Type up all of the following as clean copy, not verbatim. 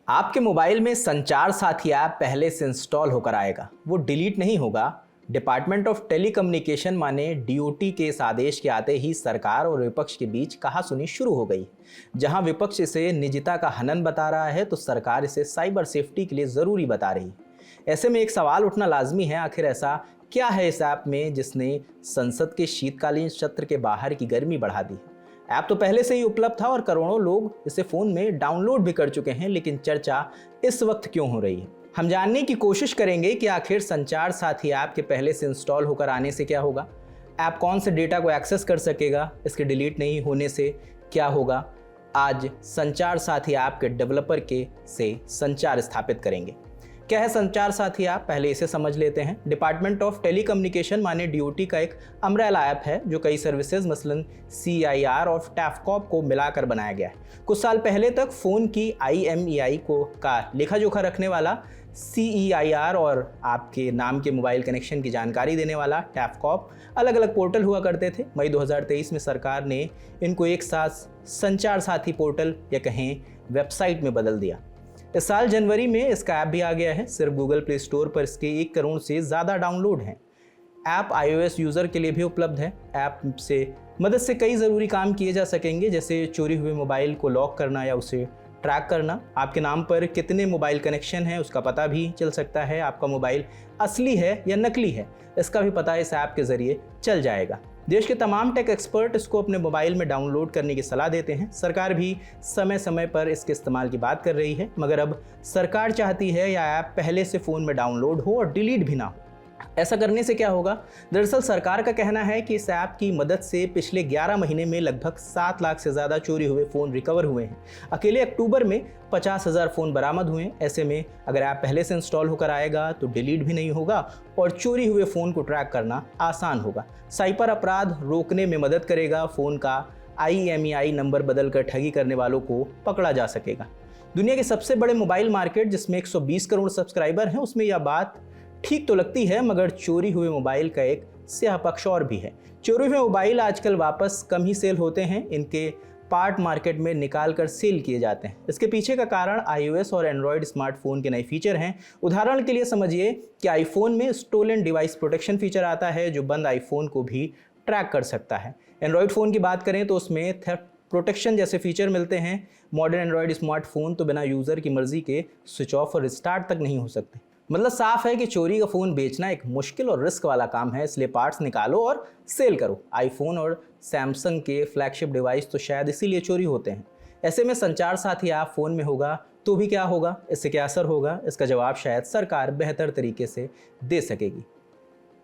आपके मोबाइल में संचार साथी ऐप पहले से इंस्टॉल होकर आएगा, वो डिलीट नहीं होगा। डिपार्टमेंट ऑफ टेलीकम्युनिकेशन माने डीओटी के इस आदेश के आते ही सरकार और विपक्ष के बीच कहासुनी शुरू हो गई। जहां विपक्ष इसे निजता का हनन बता रहा है तो सरकार इसे साइबर सेफ्टी के लिए ज़रूरी बता रही है। ऐसे में एक सवाल उठना लाजमी है, आखिर ऐसा क्या है इस ऐप में जिसने संसद के शीतकालीन सत्र के बाहर की गर्मी बढ़ा दी है। ऐप तो पहले से ही उपलब्ध था और करोड़ों लोग इसे फ़ोन में डाउनलोड भी कर चुके हैं, लेकिन चर्चा इस वक्त क्यों हो रही है, हम जानने की कोशिश करेंगे कि आखिर संचार साथी ऐप के पहले से इंस्टॉल होकर आने से क्या होगा, ऐप कौन से डेटा को एक्सेस कर सकेगा, इसके डिलीट नहीं होने से क्या होगा। आज संचार साथी ऐप के डेवलपर के से संचार स्थापित करेंगे। क्या है संचार साथी ऐप, पहले इसे समझ लेते हैं। डिपार्टमेंट ऑफ टेलीकम्युनिकेशन माने डीओटी का एक अम्ब्रेला ऐप है जो कई सर्विसेज मसलन CIR और टैफकॉप को मिलाकर बनाया गया है। कुछ साल पहले तक फ़ोन की IMEI को का लेखा जोखा रखने वाला CEIR और आपके नाम के मोबाइल कनेक्शन की जानकारी देने वाला टैफकॉप अलग अलग पोर्टल हुआ करते थे। मई 2023 में सरकार ने इनको एक साथ संचार साथी पोर्टल या कहें वेबसाइट में बदल दिया। इस साल जनवरी में इसका ऐप भी आ गया है। सिर्फ गूगल प्ले स्टोर पर इसके 1 करोड़ से ज़्यादा डाउनलोड हैं। ऐप iOS यूज़र के लिए भी उपलब्ध है। ऐप से मदद से कई ज़रूरी काम किए जा सकेंगे, जैसे चोरी हुए मोबाइल को लॉक करना या उसे ट्रैक करना। आपके नाम पर कितने मोबाइल कनेक्शन हैं उसका पता भी चल सकता है। आपका मोबाइल असली है या नकली है इसका भी पता इस ऐप के ज़रिए चल जाएगा। देश के तमाम टेक एक्सपर्ट इसको अपने मोबाइल में डाउनलोड करने की सलाह देते हैं। सरकार भी समय समय पर इसके इस्तेमाल की बात कर रही है, मगर अब सरकार चाहती है यह ऐप पहले से फ़ोन में डाउनलोड हो और डिलीट भी ना हो। ऐसा करने से क्या होगा? दरअसल सरकार का कहना है कि इस ऐप की मदद से पिछले 11 महीने में लगभग 7 लाख से ज़्यादा चोरी हुए फ़ोन रिकवर हुए हैं। अकेले अक्टूबर में 50,000 फ़ोन बरामद हुए। ऐसे में अगर ऐप पहले से इंस्टॉल होकर आएगा तो डिलीट भी नहीं होगा और चोरी हुए फ़ोन को ट्रैक करना आसान होगा। साइबर अपराध रोकने में मदद करेगा। फ़ोन का IMEI नंबर बदलकर ठगी करने वालों को पकड़ा जा सकेगा। दुनिया के सबसे बड़े मोबाइल मार्केट जिसमें 120 करोड़ सब्सक्राइबर हैं उसमें यह बात ठीक तो लगती है, मगर चोरी हुए मोबाइल का एक स्याह पक्ष और भी है। चोरी हुए मोबाइल आजकल वापस कम ही सेल होते हैं, इनके पार्ट मार्केट में निकाल कर सेल किए जाते हैं। इसके पीछे का कारण iOS और एंड्रॉयड स्मार्टफोन के नए फीचर हैं। उदाहरण के लिए समझिए कि आईफोन में स्टोलन डिवाइस प्रोटेक्शन फीचर आता है जो बंद आईफोन को भी ट्रैक कर सकता है। एंड्रॉयड फ़ोन की बात करें तो उसमें थेफ्ट प्रोटेक्शन जैसे फीचर मिलते हैं। मॉडर्न एंड्रॉयड स्मार्टफोन तो बिना यूज़र की मर्जी के स्विच ऑफ और रिस्टार्ट तक नहीं हो सकते। मतलब साफ है कि चोरी का फ़ोन बेचना एक मुश्किल और रिस्क वाला काम है, इसलिए पार्ट्स निकालो और सेल करो। आईफोन और सैमसंग के फ्लैगशिप डिवाइस तो शायद इसीलिए चोरी होते हैं। ऐसे में संचार साथी ऐप फ़ोन में होगा तो भी क्या होगा, इससे क्या असर होगा, इसका जवाब शायद सरकार बेहतर तरीके से दे सकेगी।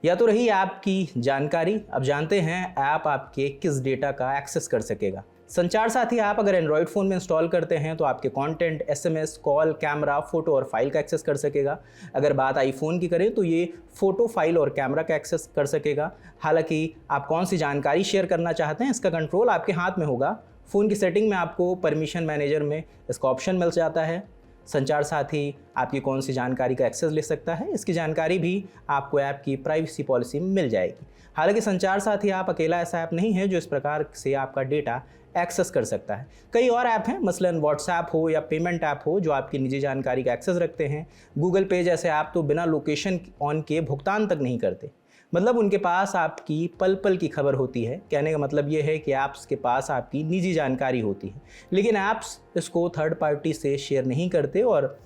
या तो रही ऐप की जानकारी। अब जानते हैं ऐप आपके किस डेटा का एक्सेस कर सकेगा। संचार साथी ऐप अगर एंड्रॉयड फ़ोन में इंस्टॉल करते हैं तो आपके content, SMS, call, camera, photo और फाइल का एक्सेस कर सकेगा। अगर बात आईफोन की करें तो ये फ़ोटो, फाइल और कैमरा का एक्सेस कर सकेगा। हालांकि आप कौन सी जानकारी शेयर करना चाहते हैं इसका कंट्रोल आपके हाथ में होगा। फ़ोन की सेटिंग में आपको परमिशन मैनेजर में इसका ऑप्शन मिल जाता है। संचार साथी आपकी कौन सी जानकारी का एक्सेस ले सकता है इसकी जानकारी भी आपको ऐप की प्राइवेसी पॉलिसी में मिल जाएगी। हालांकि संचार साथी ऐप अकेला ऐसा ऐप नहीं है जो इस प्रकार से आपका डेटा एक्सेस कर सकता है। कई और ऐप हैं, मसलन व्हाट्सएप हो या पेमेंट ऐप हो जो आपकी निजी जानकारी का एक्सेस रखते हैं। गूगल पे जैसे ऐप तो बिना लोकेशन ऑन किए भुगतान तक नहीं करते, मतलब उनके पास आपकी पल पल की खबर होती है। कहने का मतलब ये है कि ऐप्स के पास आपकी निजी जानकारी होती है, लेकिन ऐप्स इसको थर्ड पार्टी से शेयर नहीं करते और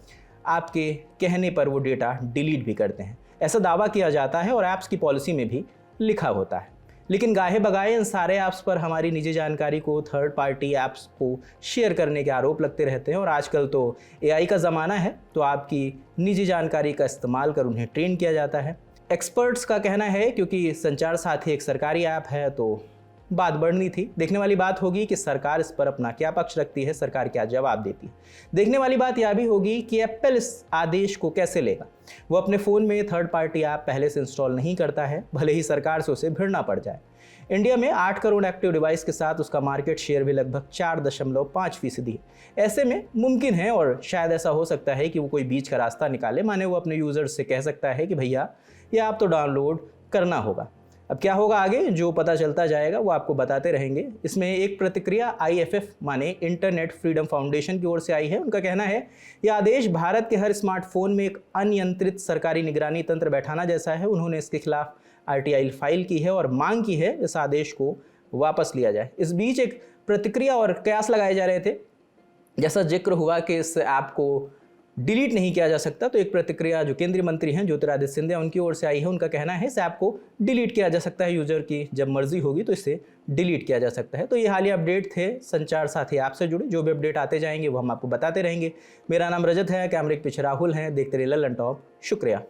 आपके कहने पर वो डेटा डिलीट भी करते हैं। ऐसा दावा किया जाता है और ऐप्स की पॉलिसी में भी लिखा होता है। लेकिन गाहे बगाए इन सारे ऐप्स पर हमारी निजी जानकारी को थर्ड पार्टी ऐप्स को शेयर करने के आरोप लगते रहते हैं और आजकल तो AI का ज़माना है, तो आपकी निजी जानकारी का इस्तेमाल कर उन्हें ट्रेन किया जाता है। एक्सपर्ट्स का कहना है क्योंकि संचार साथी एक सरकारी ऐप है तो बात बढ़नी थी। देखने वाली बात होगी कि सरकार इस पर अपना क्या पक्ष रखती है, सरकार क्या जवाब देती है। देखने वाली बात यह भी होगी कि एप्पल इस आदेश को कैसे लेगा। वो अपने फ़ोन में थर्ड पार्टी ऐप पहले से इंस्टॉल नहीं करता है, भले ही सरकार से उसे भिड़ना पड़ जाए। इंडिया में 8 करोड़ एक्टिव डिवाइस के साथ उसका मार्केट शेयर भी लगभग 4.5% है। ऐसे में मुमकिन है और शायद ऐसा हो सकता है कि वो कोई बीच का रास्ता निकाले, माने वो अपने यूज़र्स से कह सकता है कि भैया ये आप तो डाउनलोड करना होगा। अब क्या होगा आगे, जो पता चलता जाएगा वो आपको बताते रहेंगे। इसमें एक प्रतिक्रिया IFF माने इंटरनेट फ्रीडम फाउंडेशन की ओर से आई है। उनका कहना है यह आदेश भारत के हर स्मार्टफोन में एक अनियंत्रित सरकारी निगरानी तंत्र बैठाना जैसा है। उन्होंने इसके खिलाफ RTI फाइल की है और मांग की है इस आदेश को वापस लिया जाए। इस बीच एक प्रतिक्रिया और कयास लगाए जा रहे थे, जैसा जिक्र हुआ कि इस ऐप को डिलीट नहीं किया जा सकता, तो एक प्रतिक्रिया जो केंद्रीय मंत्री हैं ज्योतिरादित्य सिंधिया उनकी ओर से आई है। उनका कहना है इस ऐप को डिलीट किया जा सकता है, यूजर की जब मर्जी होगी तो इसे डिलीट किया जा सकता है। तो ये हालिया अपडेट थे संचार साथी ऐप से जुड़े। जो भी अपडेट आते जाएंगे वो हम आपको बताते रहेंगे। मेरा नाम रजत है, कैमरे के पीछे राहुल हैं। देखते रहिए लल्लन टॉप। शुक्रिया।